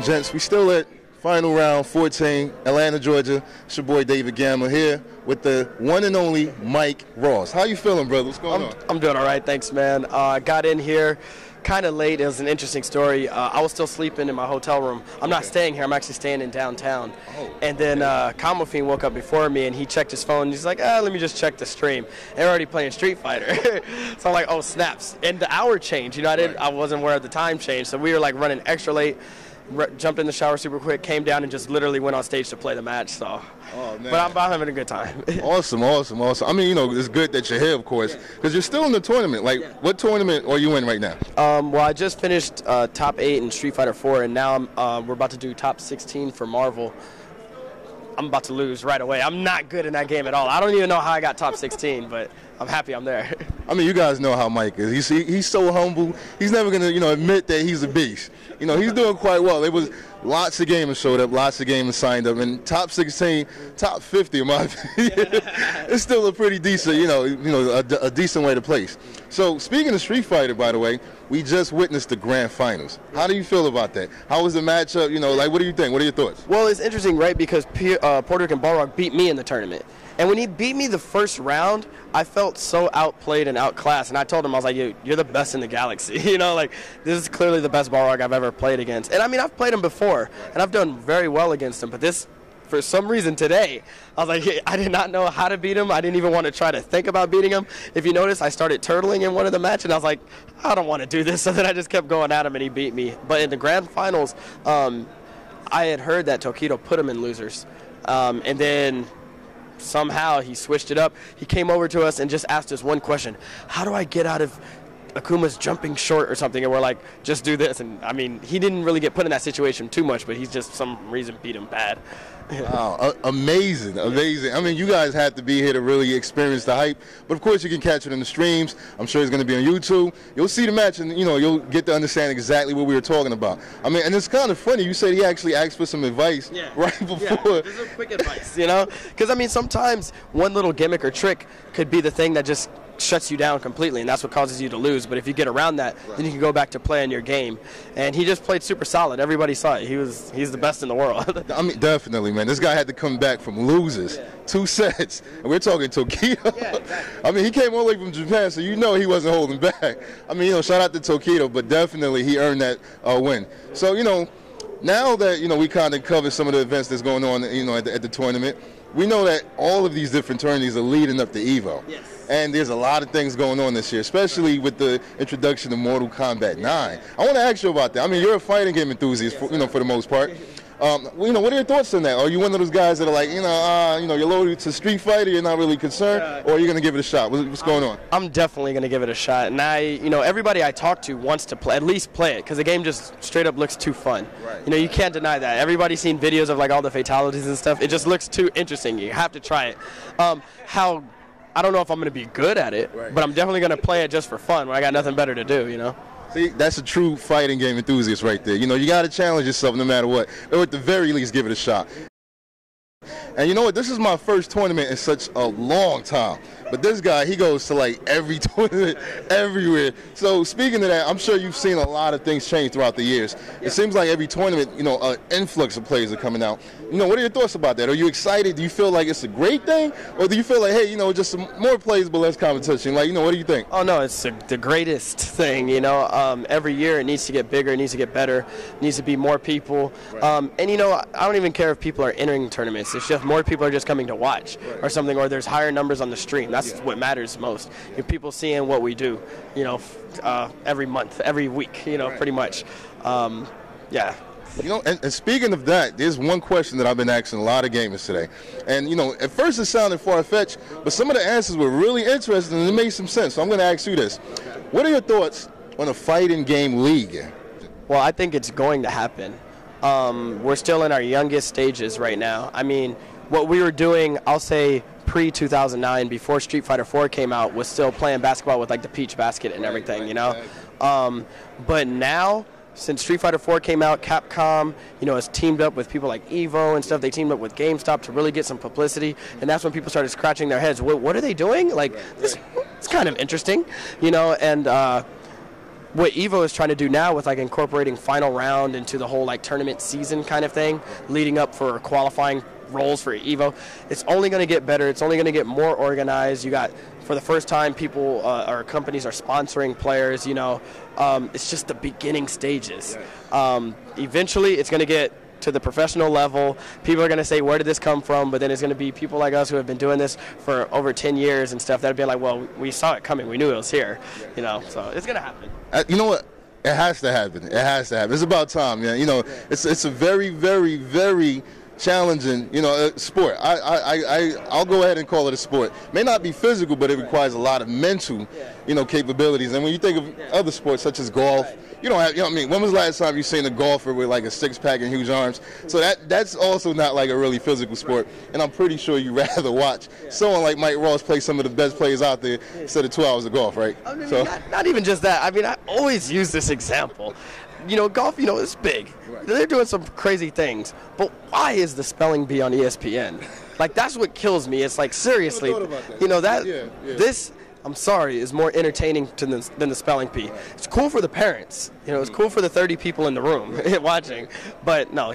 and gents, we still at final round 14, Atlanta, Georgia. It's your boy David Gamma here with the one and only Mike Ross. How you feeling, brother? What's going on? I'm doing all right, thanks, man. I got in here kind of late. It was an interesting story. I was still sleeping in my hotel room. I'm not staying here. I'm actually staying in downtown. And then Combo Fiend woke up before me, and he checked his phone. He's like, let me just check the stream. They're already playing Street Fighter. So I'm like, oh, snaps. And the hour changed. You know, I wasn't aware of the time change. So we were, like, running extra late. Jumped in the shower super quick, came down, and just literally went on stage to play the match. So, but I'm having a good time. Awesome. I mean, you know, it's good that you're here, of course, because you're still in the tournament. Like, what tournament are you in right now? Well, I just finished top 8 in Street Fighter 4, and now we're about to do top 16 for Marvel. I'm about to lose right away. I'm not good in that game at all. I don't even know how I got top 16, but I'm happy I'm there. I mean, you guys know how Mike is. He's so humble. He's never going to, admit that he's a beast. He's doing quite well. There was lots of gamers showed up, lots of gamers signed up, and top 16, top 50 in my opinion, it's still a pretty decent, a decent way to place. So speaking of Street Fighter, by the way, we just witnessed the grand finals. How do you feel about that? How was the matchup? What do you think? What are your thoughts? Well, it's interesting, right? Because Puerto Rican Balrog beat me in the tournament. And when he beat me the first round, I felt so outplayed and outclassed. And I told him, I was like, you're the best in the galaxy. This is clearly the best Balrog I've ever played against. And I mean, I've played him before, and I've done very well against him. But this, for some reason today, I was like, I did not know how to beat him. I didn't even want to try to think about beating him. If you notice, I started turtling in one of the matches, and I was like, I don't want to do this. So then I just kept going at him, and he beat me. But in the grand finals, I had heard that Tokido put him in losers. And then somehow he switched it up. He came over to us and just asked us one question: how do I get out of Akuma's jumping short or something? And we're like, just do this. And I mean, he didn't really get put in that situation too much, but he's just some reason beat him bad. Wow, amazing. I mean, you guys had to be here to really experience the hype, but of course you can catch it in the streams. I'm sure it's going to be on YouTube. You'll see the match, and you'll get to understand exactly what we were talking about. I mean, and it's kind of funny. You said he actually asked for some advice right before. Yeah, this is quick advice, because I mean, sometimes one little gimmick or trick could be the thing that just shuts you down completely, and that's what causes you to lose. But if you get around that, then you can go back to playing your game. And he just played super solid. Everybody saw it. He's the best in the world. I mean, definitely, man. This guy had to come back from losers, 2 sets, and we're talking Tokido. Yeah, exactly. I mean, he came all the way from Japan, so he wasn't holding back. I mean, shout out to Tokido, but definitely he earned that win. So, now that we kind of covered some of the events that's going on, at the tournament, we know that all of these different tourneys are leading up to EVO. Yes. And there's a lot of things going on this year, especially with the introduction of Mortal Kombat 9. I want to ask you about that. I mean, you're a fighting game enthusiast, for the most part. What are your thoughts on that? Are you one of those guys that are like, you're loaded to Street Fighter, you're not really concerned, or are you going to give it a shot? What's going on? I'm definitely going to give it a shot. And everybody I talk to wants to at least play it, because the game just straight up looks too fun. Right. You can't deny that. Everybody's seen videos of like all the fatalities and stuff. It just looks too interesting. You have to try it. I don't know if I'm going to be good at it, but I'm definitely going to play it just for fun when I got nothing better to do, See, that's a true fighting game enthusiast right there. You got to challenge yourself no matter what, or at the very least give it a shot. And you know what? This is my first tournament in such a long time. But this guy, he goes to like every tournament, everywhere. So speaking of that, I'm sure you've seen a lot of things change throughout the years. It seems like every tournament, an influx of players are coming out. What are your thoughts about that? Are you excited? Do you feel like it's a great thing? Or do you feel like, hey, just some more players but less competition? Like, what do you think? Oh, no, it's the greatest thing, Every year it needs to get bigger, it needs to get better, it needs to be more people. Right. And, I don't even care if people are entering tournaments. It's just more people are just coming to watch or something, or there's higher numbers on the stream. That's what matters most. People seeing what we do, every month, every week, pretty much. Yeah. And speaking of that, there's one question that I've been asking a lot of gamers today. And, at first it sounded far-fetched, but some of the answers were really interesting and it made some sense. So I'm going to ask you this. What are your thoughts on a fighting game league? Well, I think it's going to happen. We're still in our youngest stages right now. I mean, what we were doing, I'll say pre-2009, before Street Fighter 4 came out, was still playing basketball with like the peach basket and everything, But now, since Street Fighter 4 came out, Capcom, has teamed up with people like Evo and stuff. They teamed up with GameStop to really get some publicity, and that's when people started scratching their heads. What are they doing? Like, this, it's kind of interesting, And what Evo is trying to do now with like incorporating final round into the whole like tournament season kind of thing, leading up for qualifying roles for Evo, it's only going to get better. It's only going to get more organized. You got, for the first time, people or companies are sponsoring players. You know, it's just the beginning stages. Eventually, it's going to get to the professional level. People are going to say, where did this come from? But then it's going to be people like us who have been doing this for over 10 years and stuff that would be like, well, we saw it coming. We knew it was here. You know, so it's going to happen. You know what? It has to happen. It has to happen. It's about time, man. You know, it's a very, very, very challenging, you know, sport. I'll go ahead and call it a sport. May not be physical, but it requires a lot of mental, you know, capabilities. And when you think of other sports such as golf, you don't have, you know what I mean? When was the last time you seen a golfer with like a six-pack and huge arms? So that's also not like a really physical sport. And I'm pretty sure you'd rather watch someone like Mike Ross play some of the best players out there instead of 2 hours of golf, right? I mean, so not even just that. I mean, I always use this example. You know, golf, you know, is big. Right. They're doing some crazy things. But why is the spelling bee on ESPN? Like, that's what kills me. It's like, seriously, you know, this, I'm sorry, is more entertaining than the spelling bee. It's cool for the parents. You know, it's cool for the 30 people in the room watching. But, no,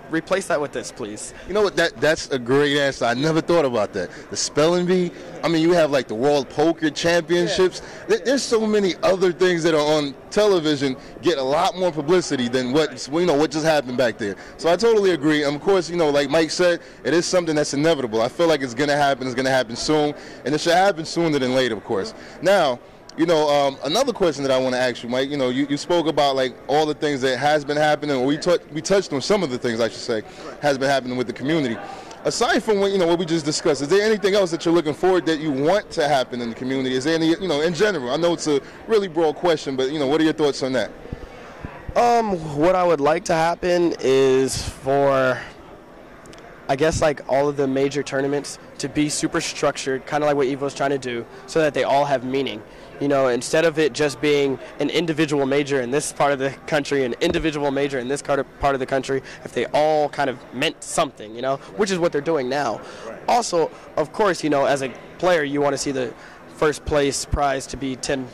replace that with this, please. You know what? That's a great answer. I never thought about that. The spelling bee. I mean, you have like the World Poker Championships. There's so many other things that are on television get a lot more publicity than what just happened back there. So I totally agree. And of course, you know, like Mike said, it is something that's inevitable. I feel like it's going to happen. It's going to happen soon, and it should happen sooner than later, of course. Now, you know, another question that I want to ask you, Mike. You know, you spoke about like all the things that has been happening, or we touched on some of the things, I should say, has been happening with the community. Aside from what we just discussed, is there anything else that you're looking forward that you want to happen in the community? Is there any, you know, in general? I know it's a really broad question, but you know, what are your thoughts on that? What I would like to happen is for, I guess, like all of the major tournaments to be super structured, kind of like what Evo's trying to do, so that they all have meaning. You know, instead of it just being an individual major in this part of the country, an individual major in this part of the country, if they all kind of meant something, you know, which is what they're doing now. Also, of course, you know, as a player, you want to see the first place prize to be $10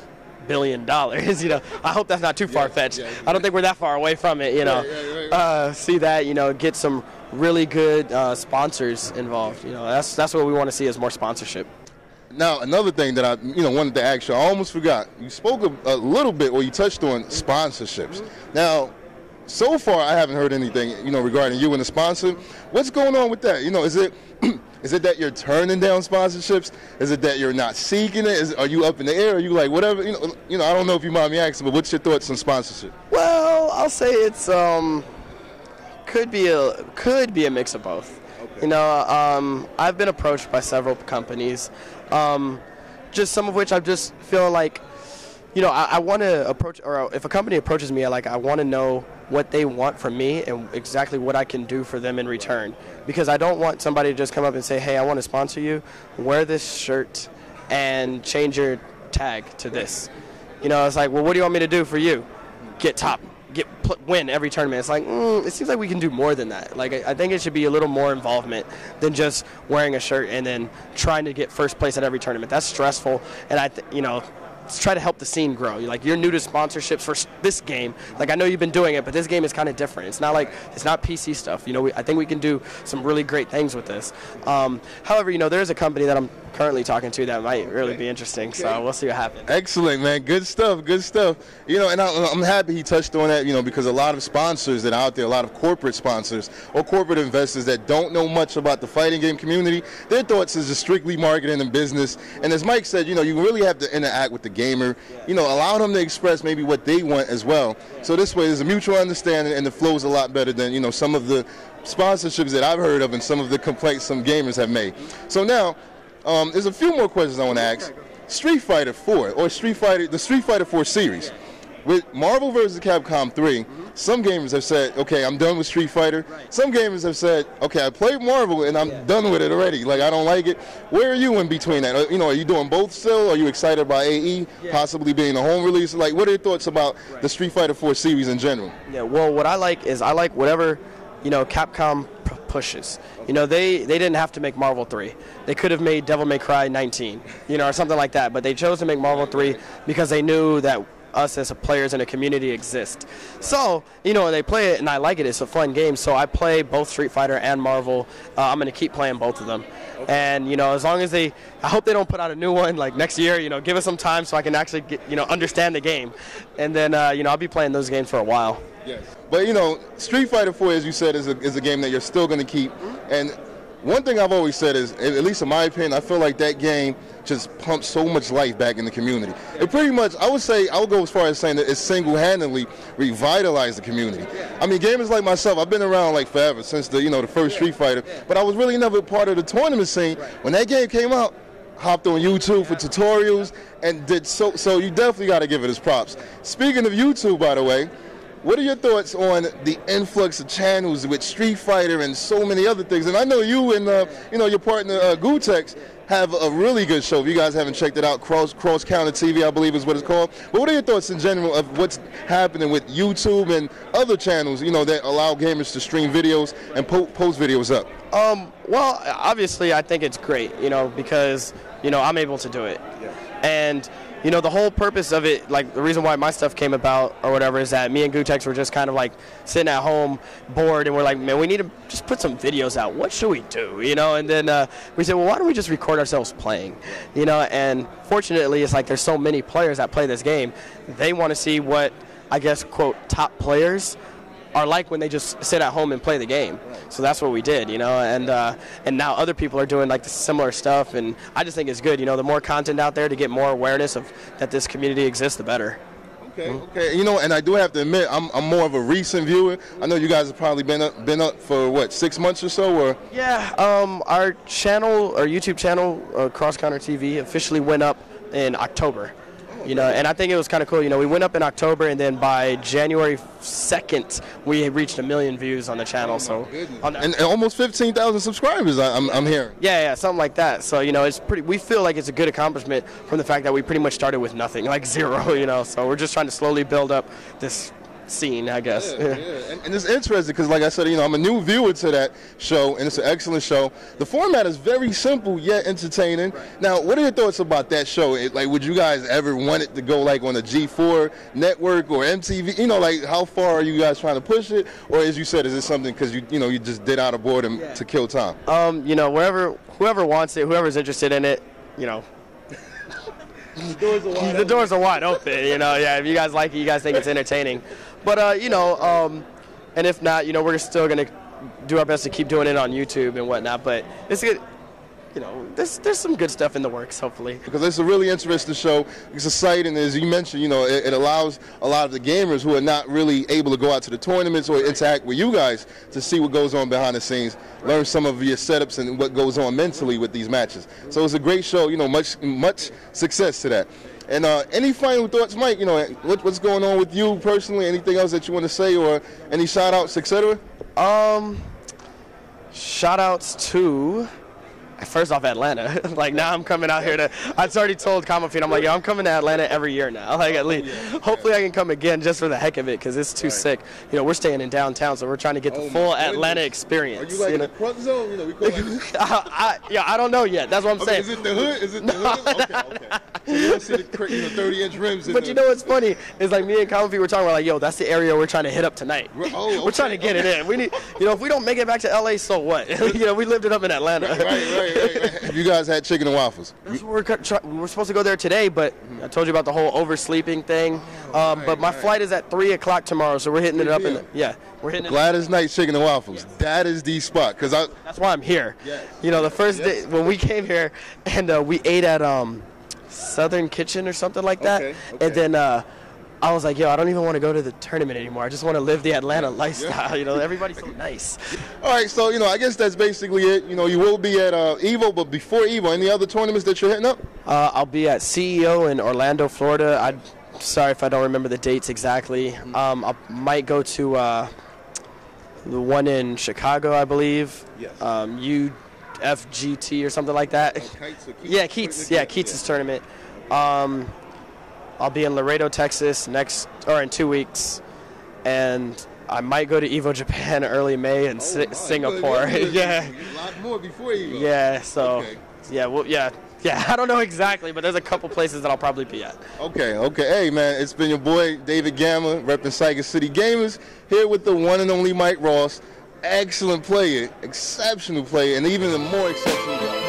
billion. You know, I hope that's not too far-fetched. I don't think we're that far away from it, you know. See that, you know, get some really good sponsors involved. You know, that's what we want to see, is more sponsorship. Now, another thing that I wanted to ask you, I almost forgot. You spoke a little bit, or you touched on sponsorships. Now, so far I haven't heard anything, you know, regarding you and the sponsor. What's going on with that? You know, is it that you're turning down sponsorships? Is it that you're not seeking it? Are you up in the air? Are you like whatever? You know, I don't know if you mind me asking, but what's your thoughts on sponsorship? Well, I'll say it's could be a mix of both. Okay. You know, I've been approached by several companies. Just some of which I'm just feeling like, you know, I want to approach, or if a company approaches me, I want to know what they want from me and exactly what I can do for them in return. Because I don't want somebody to just come up and say, hey, I want to sponsor you, wear this shirt and change your tag to this. You know, it's like, well, what do you want me to do for you? Get top. Win every tournament. It's like, it seems like we can do more than that. Like, I think it should be a little more involvement than just wearing a shirt and then trying to get first place at every tournament. That's stressful, and you know, let's try to help the scene grow. You're new to sponsorships for this game. Like, I know you've been doing it, but this game is kind of different. It's not PC stuff. You know, I think we can do some really great things with this. However, you know, there's a company that I'm currently talking to that might really be interesting. So we'll see what happens. Excellent, man. Good stuff. Good stuff. You know, and I'm happy he touched on that. You know, because a lot of sponsors that are out there, a lot of corporate sponsors or corporate investors that don't know much about the fighting game community, their thoughts is just strictly marketing and business. And as Mike said, you know, you really have to interact with the gamer. You know, allow them to express maybe what they want as well. So this way, there's a mutual understanding, and the flow is a lot better than, you know, some of the sponsorships that I've heard of and some of the complaints some gamers have made. So now, there's a few more questions I want to ask. Street Fighter 4, or the Street Fighter 4 series. With Marvel vs. Capcom 3, some gamers have said, okay, I'm done with Street Fighter. Some gamers have said, okay, I played Marvel and I'm done with it already. Like, I don't like it. Where are you in between that? You know, are you doing both still? Are you excited about AE possibly being a home release? Like, what are your thoughts about the Street Fighter 4 series in general? Yeah, well, what I like is I like whatever, you know, Capcom pushes. You know, they didn't have to make Marvel 3. They could have made Devil May Cry 19, you know, or something like that. But they chose to make Marvel 3 because they knew that us as players in a community exist. So, you know, they play it and I like it. It's a fun game. So I play both Street Fighter and Marvel. I'm going to keep playing both of them. And, you know, as long as I hope they don't put out a new one like next year, you know, give us some time so I can actually get, you know, understand the game. And then, you know, I'll be playing those games for a while. Yes. But, you know, Street Fighter 4, as you said, is a game that you're still going to keep. And one thing I've always said is, at least in my opinion, I feel like that game just pumps so much life back in the community. It pretty much, I would go as far as saying that it single-handedly revitalized the community. I mean, gamers like myself, I've been around like forever, since the first Street Fighter, but I was really never part of the tournament scene. When that game came out, hopped on YouTube for tutorials and did so you definitely got to give it its props. Speaking of YouTube, by the way, what are your thoughts on the influx of channels with Street Fighter and so many other things? And I know you and your partner Gutex have a really good show. If you guys haven't checked it out, Cross Counter TV, I believe is what it's called. But what are your thoughts in general of what's happening with YouTube and other channels, you know, that allow gamers to stream videos and post videos up? Well, obviously, I think it's great, you know, because, you know, I'm able to do it. Yeah. And, you know, the whole purpose of it, like the reason why my stuff came about or whatever is that me and Gutex were just kind of like sitting at home bored and we're like, man, we need to just put some videos out. What should we do? You know, and then we said, well, why don't we just record ourselves playing? You know, and fortunately, it's like there's so many players that play this game. They want to see what, I guess, quote, top players are like when they just sit at home and play the game. So that's what we did, you know, and now other people are doing like the similar stuff, and I just think it's good, you know, the more content out there to get more awareness of that this community exists, the better. Okay. You know, and I do have to admit, I'm more of a recent viewer. I know you guys have probably been up for what, 6 months or so, or? Yeah, our YouTube channel, Cross Counter TV, officially went up in October. You know, and I think it was kind of cool. You know, we went up in October, and then by January 2nd, we reached 1 million views on the channel. So, and almost 15,000 subscribers. I'm hearing. Yeah, something like that. So, you know, it's pretty. We feel like it's a good accomplishment from the fact that we pretty much started with nothing, like zero. You know, so we're just trying to slowly build up this scene, I guess. Yeah. And it's interesting because, like I said, you know, I'm a new viewer to that show, and it's an excellent show. The format is very simple yet entertaining. Right. Now, what are your thoughts about that show? Like, would you guys ever want it to go like on a G4 network or MTV? You know, like how far are you guys trying to push it, or as you said, is it something because you just did out of boredom to kill time? You know, whoever wants it, whoever's interested in it, you know. The doors are wide open, you know. Yeah, if you guys like it, you guys think it's entertaining. But, you know, and if not, you know, we're still going to do our best to keep doing it on YouTube and whatnot. But it's good. You know, there's some good stuff in the works, hopefully. Because it's a really interesting show. It's a site, and as you mentioned, you know, it allows a lot of the gamers who are not really able to go out to the tournaments or interact with you guys to see what goes on behind the scenes, learn some of your setups and what goes on mentally with these matches. So it's a great show. You know, much success to that. And any final thoughts, Mike? You know, what's going on with you personally? Anything else that you want to say, or any shout-outs, etc.? Shout-outs to, first off, Atlanta. Like, now I'm coming out here to, I've already told Common I'm like, yo, I'm coming to Atlanta every year now. Like, at least, hopefully I can come again just for the heck of it, because it's too sick. You know, we're staying in downtown, so we're trying to get the full Atlanta experience. Are you like in the front zone? You know, we call I don't know yet. That's what I'm saying. Is it the hood? Is it the hood? Okay. So you don't see the 30-inch rims. But you know what's funny is, like, me and Common were talking, we're like, yo, that's the area we're trying to hit up tonight. We're trying to get it in. We need, you know, if we don't make it back to LA, so what? You know, we lived it up in Atlanta. Right. You guys had chicken and waffles. We were supposed to go there today, but I told you about the whole oversleeping thing. But my flight is at 3 o'clock tomorrow, so we're hitting it up. We're hitting it. Gladys Night Chicken and Waffles. Yes. That is the spot. That's why I'm here. Yes. You know, the first day when we came here, and we ate at Southern Kitchen or something like that. Okay. And then I was like, yo, I don't even want to go to the tournament anymore. I just want to live the Atlanta lifestyle. Yeah. You know, everybody's so nice. All right, so, you know, I guess that's basically it. You know, you will be at EVO, but before EVO, any other tournaments that you're hitting up? I'll be at CEO in Orlando, Florida. I'm sorry if I don't remember the dates exactly. I might go to the one in Chicago, I believe. Yes. UFGT or something like that. Keats. Yeah, Keats' tournament. I'll be in Laredo, Texas in 2 weeks, and I might go to EVO Japan early May in Singapore. A lot more before EVO. Yeah, so okay. Yeah, I don't know exactly, but there's a couple places that I'll probably be at. Okay. Hey, man, it's been your boy, David Gamma, repping SygacityGamers, here with the one and only Mike Ross. Excellent player, exceptional player, and even a more exceptional guy.